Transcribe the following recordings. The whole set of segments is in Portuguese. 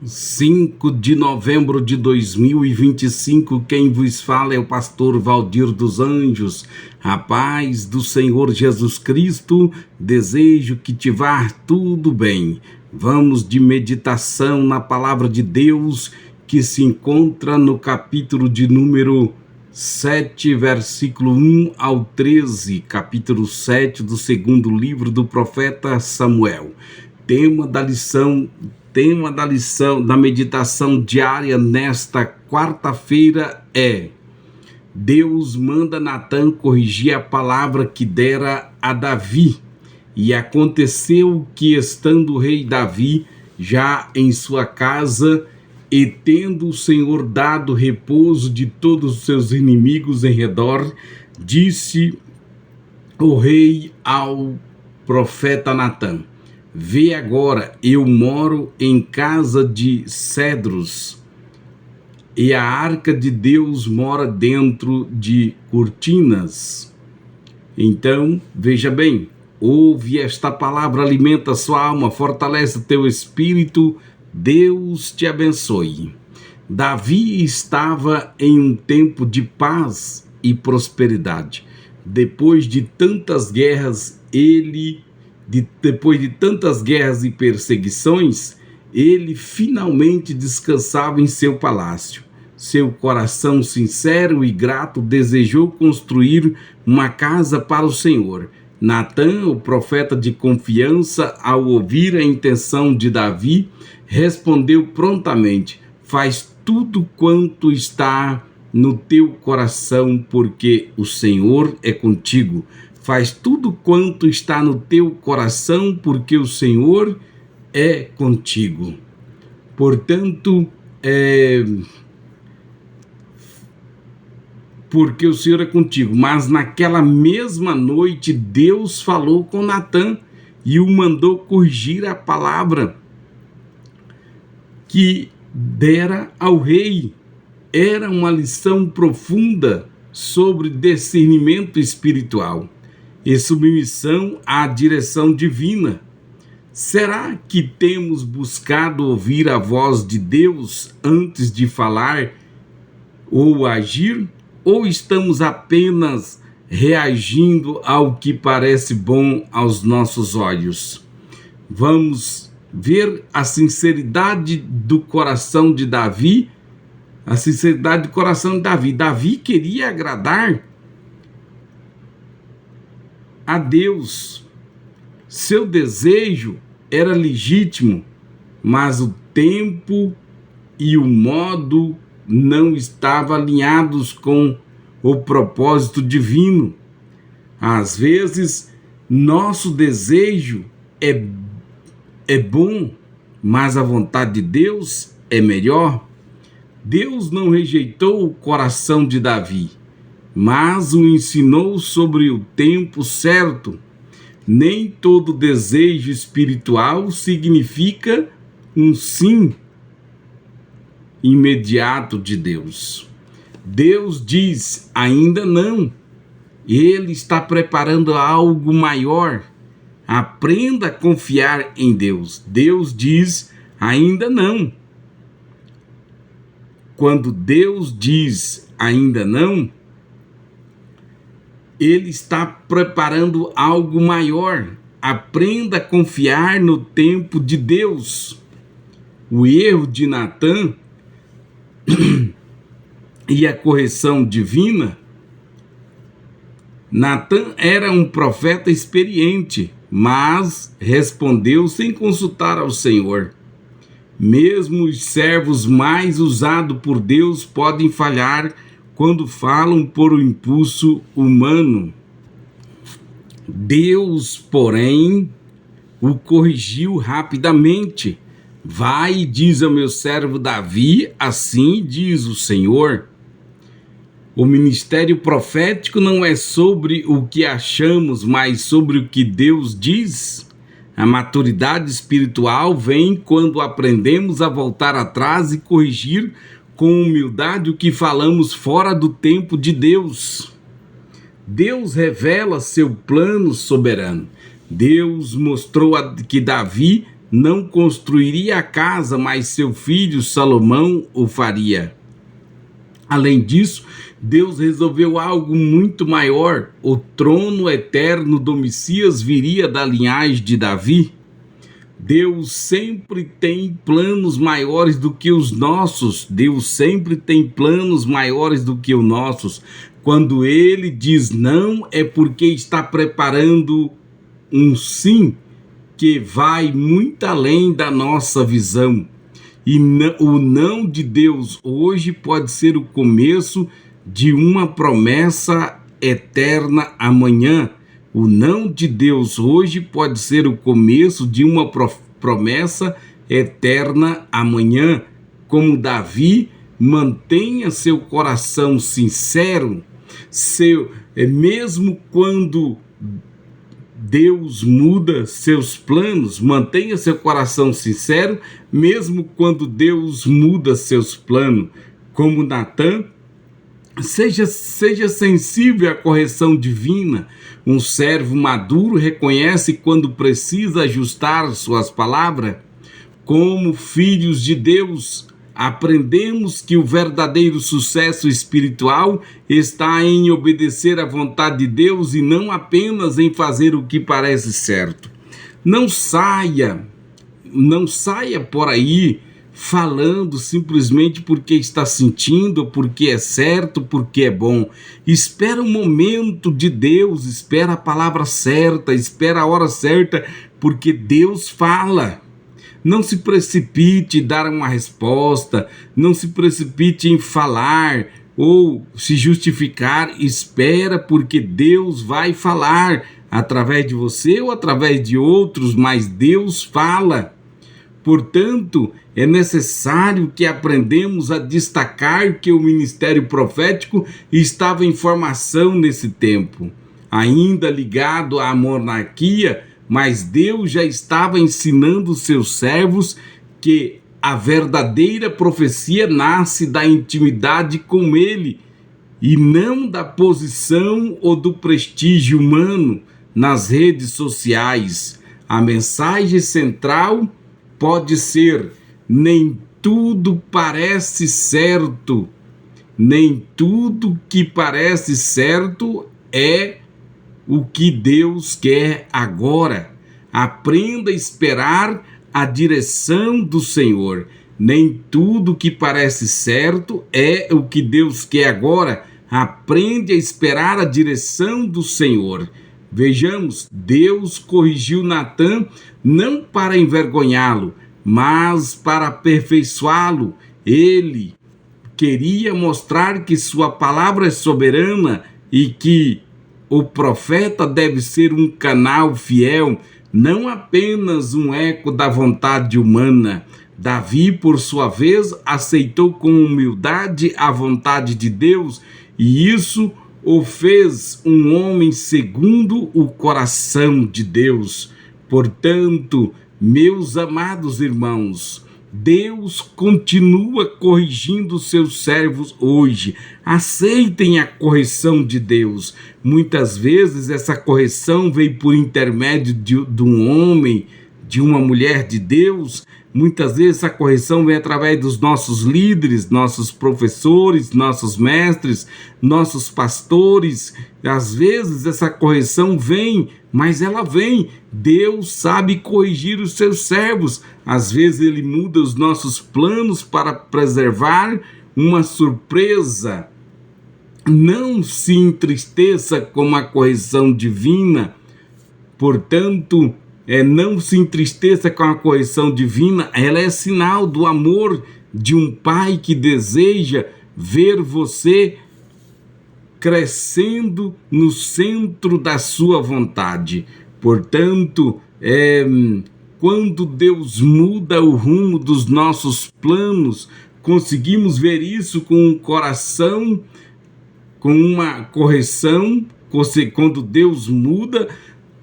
5 de novembro de 2025, quem vos fala é o pastor Valdir dos Anjos. A paz do Senhor Jesus Cristo, desejo que te vá tudo bem. Vamos de meditação na palavra de Deus, que se encontra no capítulo de número 7, versículo 1 ao 13, capítulo 7 do segundo livro do profeta Samuel. Tema da meditação diária nesta quarta-feira é: Deus manda Natã corrigir a palavra que dera a Davi. E aconteceu que, estando o rei Davi já em sua casa, e tendo o Senhor dado repouso de todos os seus inimigos em redor, disse o rei ao profeta Natã: Vê agora, eu moro em casa de cedros, e a arca de Deus mora dentro de cortinas. Então, veja bem, ouve esta palavra, alimenta a sua alma, fortalece o teu espírito, Deus te abençoe. Davi estava em um tempo de paz e prosperidade. Depois de tantas guerras e perseguições, ele finalmente descansava em seu palácio. Seu coração sincero e grato desejou construir uma casa para o Senhor. Natã, o profeta de confiança, ao ouvir a intenção de Davi, respondeu prontamente: Faz tudo quanto está no teu coração, porque o Senhor é contigo. Faz tudo quanto está no teu coração, porque o Senhor é contigo. Portanto, porque o Senhor é contigo. Mas naquela mesma noite, Deus falou com Natã e o mandou corrigir a palavra que dera ao rei. Era uma lição profunda sobre discernimento espiritual e submissão à direção divina. Será que temos buscado ouvir a voz de Deus antes de falar ou agir? Ou estamos apenas reagindo ao que parece bom aos nossos olhos? Vamos ver a sinceridade do coração de Davi. A sinceridade do coração de Davi. Davi queria agradar a Deus. Seu desejo era legítimo, mas o tempo e o modo não estavam alinhados com o propósito divino. Às vezes, nosso desejo é bom, mas a vontade de Deus é melhor. Deus não rejeitou o coração de Davi, mas o ensinou sobre o tempo certo. Nem todo desejo espiritual significa um sim imediato de Deus. Deus diz: ainda não. Ele está preparando algo maior. Aprenda a confiar em Deus. Deus diz: ainda não. Quando Deus diz ainda não, Ele está preparando algo maior. Aprenda a confiar no tempo de Deus. O erro de Natã e a correção divina. Natã era um profeta experiente, mas respondeu sem consultar ao Senhor. Mesmo os servos mais usados por Deus podem falhar quando falam por um impulso humano. Deus, porém, o corrigiu rapidamente. Vai, diz ao meu servo Davi, assim diz o Senhor. O ministério profético não é sobre o que achamos, mas sobre o que Deus diz. A maturidade espiritual vem quando aprendemos a voltar atrás e corrigir com humildade o que falamos fora do tempo de Deus. Deus revela seu plano soberano. Deus mostrou que Davi não construiria a casa, mas seu filho Salomão o faria. Além disso, Deus resolveu algo muito maior. O trono eterno do Messias viria da linhagem de Davi. Deus sempre tem planos maiores do que os nossos. Deus sempre tem planos maiores do que os nossos. Quando Ele diz não, é porque está preparando um sim que vai muito além da nossa visão. E o não de Deus hoje pode ser o começo de uma promessa eterna amanhã. O não de Deus hoje pode ser o começo de uma promessa eterna amanhã. Como Davi, mantenha seu coração sincero, mesmo quando Deus muda seus planos, mantenha seu coração sincero, mesmo quando Deus muda seus planos. Como Natan, seja sensível à correção divina. Um servo maduro reconhece quando precisa ajustar suas palavras. Como filhos de Deus, aprendemos que o verdadeiro sucesso espiritual está em obedecer à vontade de Deus e não apenas em fazer o que parece certo. Não saia por aí falando simplesmente porque está sentindo, porque é certo, porque é bom. Espera o momento de Deus, espera a palavra certa, espera a hora certa, porque Deus fala. Não se precipite em dar uma resposta, não se precipite em falar ou se justificar. Espera, porque Deus vai falar através de você ou através de outros, mas Deus fala. Portanto, é necessário que aprendamos a destacar que o ministério profético estava em formação nesse tempo, ainda ligado à monarquia, mas Deus já estava ensinando seus servos que a verdadeira profecia nasce da intimidade com Ele e não da posição ou do prestígio humano nas redes sociais. A mensagem central pode ser: nem tudo parece certo, nem tudo que parece certo é o que Deus quer agora. Aprenda a esperar a direção do Senhor. Nem tudo que parece certo é o que Deus quer agora. Aprende a esperar a direção do Senhor. Vejamos, Deus corrigiu Natan não para envergonhá-lo, mas para aperfeiçoá-lo. Ele queria mostrar que sua palavra é soberana e que o profeta deve ser um canal fiel, não apenas um eco da vontade humana. Davi, por sua vez, aceitou com humildade a vontade de Deus, e isso o fez um homem segundo o coração de Deus. Portanto, meus amados irmãos, Deus continua corrigindo seus servos hoje. Aceitem a correção de Deus. Muitas vezes essa correção veio por intermédio de um homem, de uma mulher de Deus. Muitas vezes essa correção vem através dos nossos líderes, nossos professores, nossos mestres, nossos pastores. Às vezes essa correção vem, mas ela vem. Deus sabe corrigir os seus servos. Às vezes Ele muda os nossos planos para preservar uma surpresa. Não se entristeça com a correção divina. Portanto, não se entristeça com a correção divina. Ela é sinal do amor de um pai que deseja ver você crescendo no centro da sua vontade. Portanto, quando Deus muda o rumo dos nossos planos, conseguimos ver isso com um coração, com uma correção. Quando Deus muda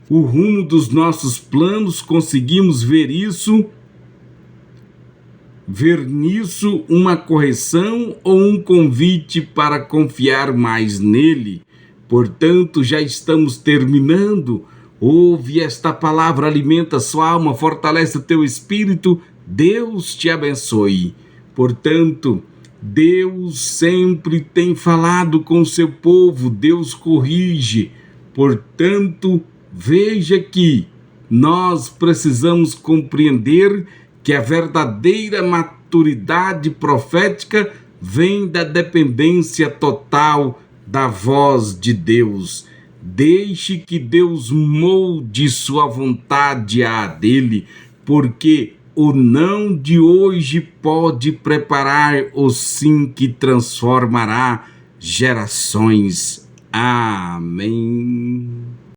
o rumo dos nossos planos, conseguimos ver nisso uma correção ou um convite para confiar mais nele. Portanto, já estamos terminando. Ouve esta palavra, alimenta sua alma, fortalece o teu espírito. Deus te abençoe. Portanto, Deus sempre tem falado com o seu povo, Deus corrige. Portanto, veja que nós precisamos compreender que a verdadeira maturidade profética vem da dependência total da voz de Deus. Deixe que Deus molde sua vontade à dele, porque o não de hoje pode preparar o sim que transformará gerações. Amém.